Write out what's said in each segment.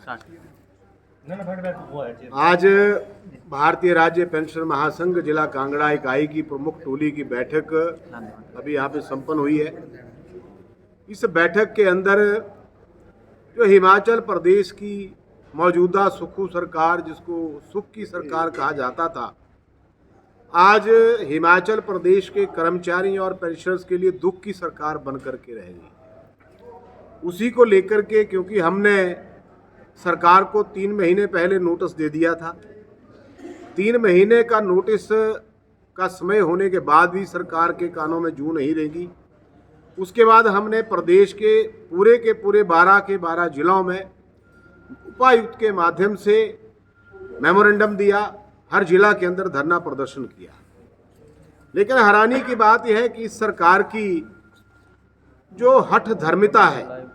आज भारतीय राज्य पेंशन महासंघ जिला कांगड़ा इकाई की प्रमुख टोली की बैठक अभी यहाँ पे संपन्न हुई है। इस बैठक के अंदर जो हिमाचल प्रदेश की मौजूदा सुक्खू सरकार, जिसको सुख की सरकार कहा जाता था, आज हिमाचल प्रदेश के कर्मचारी और पेंशनर्स के लिए दुख की सरकार बन करके रहेगी। उसी को लेकर के, क्योंकि हमने सरकार को 3 महीने पहले नोटिस दे दिया था, 3 महीने का नोटिस का समय होने के बाद भी सरकार के कानों में जू नहीं रहेगी। उसके बाद हमने प्रदेश के पूरे 12 के 12 जिलों में उपायुक्त के माध्यम से मेमोरेंडम दिया, हर जिला के अंदर धरना प्रदर्शन किया। लेकिन हैरानी की बात यह है कि इस सरकार की जो हठ धर्मिता है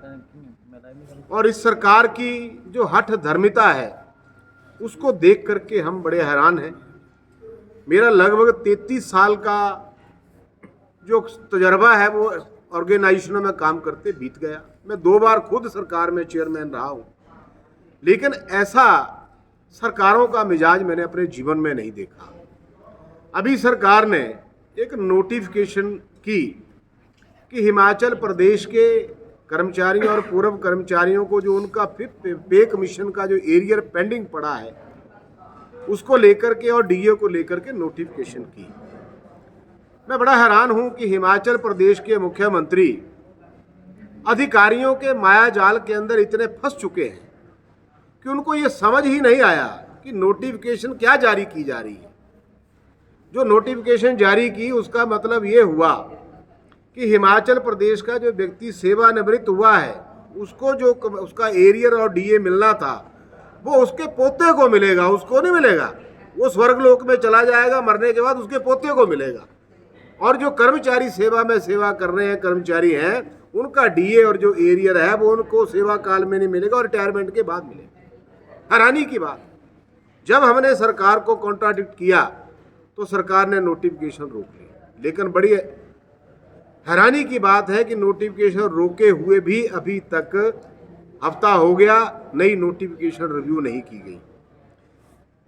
और इस सरकार की जो हठ धर्मिता है, उसको देख करके हम बड़े हैरान हैं। मेरा लगभग 33 साल का जो तजर्बा है वो ऑर्गेनाइजेशनों में काम करते बीत गया। मैं 2 बार खुद सरकार में चेयरमैन रहा हूँ, लेकिन ऐसा सरकारों का मिजाज मैंने अपने जीवन में नहीं देखा। अभी सरकार ने एक नोटिफिकेशन की कि हिमाचल प्रदेश के कर्मचारियों और पूर्व कर्मचारियों को जो उनका पे कमीशन का जो एरियर पेंडिंग पड़ा है, उसको लेकर के और डीए को लेकर के नोटिफिकेशन की। मैं बड़ा हैरान हूं कि हिमाचल प्रदेश के मुख्यमंत्री अधिकारियों के माया जाल के अंदर इतने फंस चुके हैं कि उनको ये समझ ही नहीं आया कि नोटिफिकेशन क्या जारी की जा रही है। जो नोटिफिकेशन जारी की उसका मतलब ये हुआ कि हिमाचल प्रदेश का जो व्यक्ति सेवानिवृत्त हुआ है, उसको जो उसका एरियर और डीए मिलना था वो उसके पोते को मिलेगा, उसको नहीं मिलेगा। वो स्वर्गलोक में चला जाएगा, मरने के बाद उसके पोते को मिलेगा। और जो कर्मचारी सेवा में सेवा कर रहे हैं कर्मचारी हैं, उनका डीए और जो एरियर है वो उनको सेवा काल में नहीं मिलेगा और रिटायरमेंट के बाद मिलेगा। हैरानी की बात, जब हमने सरकार को कॉन्ट्राडिक्ट किया तो सरकार ने नोटिफिकेशन रोक लिया। लेकिन बड़ी हैरानी की बात है कि नोटिफिकेशन रोके हुए भी अभी तक हफ्ता हो गया, नई नोटिफिकेशन रिव्यू नहीं की गई।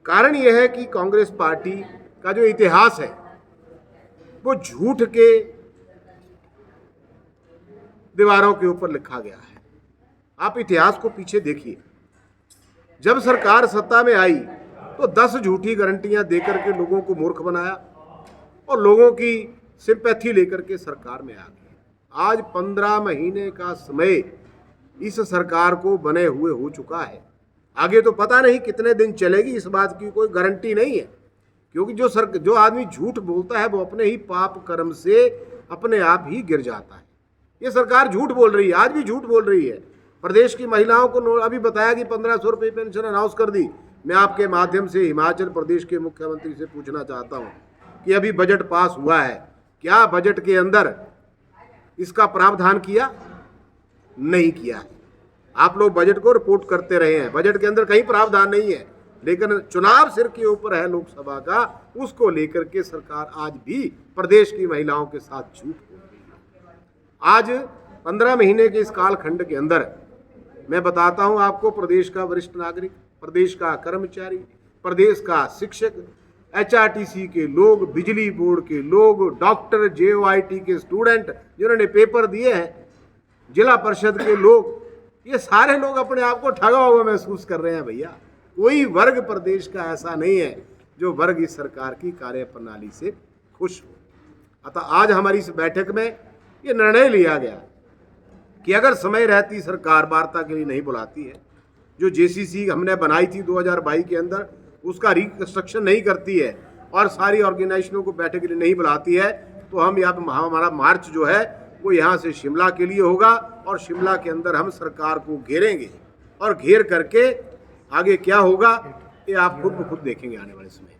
कारण यह है कि कांग्रेस पार्टी का जो इतिहास है वो झूठ के दीवारों के ऊपर लिखा गया है। आप इतिहास को पीछे देखिए। जब सरकार सत्ता में आई तो 10 झूठी गारंटियां देकर के लोगों को मूर्ख बनाया और लोगों की सिंपैथी लेकर के सरकार में आ गई। आज 15 महीने का समय इस सरकार को बने हुए हो चुका है। आगे तो पता नहीं कितने दिन चलेगी, इस बात की कोई गारंटी नहीं है, क्योंकि जो आदमी झूठ बोलता है वो अपने ही पाप कर्म से अपने आप ही गिर जाता है। ये सरकार झूठ बोल रही है, आज भी झूठ बोल रही है। प्रदेश की महिलाओं को अभी बताया कि 1500 रुपये पेंशन अनाउंस कर दी। मैं आपके माध्यम से हिमाचल प्रदेश के मुख्यमंत्री से पूछना चाहता हूँ कि अभी बजट पास हुआ है, क्या बजट के अंदर इसका प्रावधान किया? नहीं किया है। आप लोग बजट को रिपोर्ट करते रहे हैं, बजट के अंदर कहीं प्रावधान नहीं है, लेकिन चुनाव सिर के ऊपर है लोकसभा का, उसको लेकर के सरकार आज भी प्रदेश की महिलाओं के साथ झूठ बोल रही है। आज 15 महीने के इस कालखंड के अंदर मैं बताता हूं आपको, प्रदेश का वरिष्ठ नागरिक, प्रदेश का कर्मचारी, प्रदेश का शिक्षक, एचआरटीसी के लोग, बिजली बोर्ड के लोग, डॉक्टर, जेओआईटी के स्टूडेंट जिन्होंने पेपर दिए हैं, जिला परिषद के लोग, ये सारे लोग अपने आप को ठगा हुआ महसूस कर रहे हैं। भैया, कोई वर्ग प्रदेश का ऐसा नहीं है जो वर्ग इस सरकार की कार्य प्रणाली से खुश हो। अतः आज हमारी इस बैठक में ये निर्णय लिया गया कि अगर समय रहती सरकार वार्ता के लिए नहीं बुलाती है, जो जेसीसी हमने बनाई थी 2022 के अंदर, उसका रिकंस्ट्रक्शन नहीं करती है और सारी ऑर्गेनाइजेशनों को बैठक के लिए नहीं बुलाती है, तो हम हमारा मार्च जो है वो यहाँ से शिमला के लिए होगा और शिमला के अंदर हम सरकार को घेरेंगे और घेर करके आगे क्या होगा ये आप खुद ब खुद देखेंगे आने वाले समय।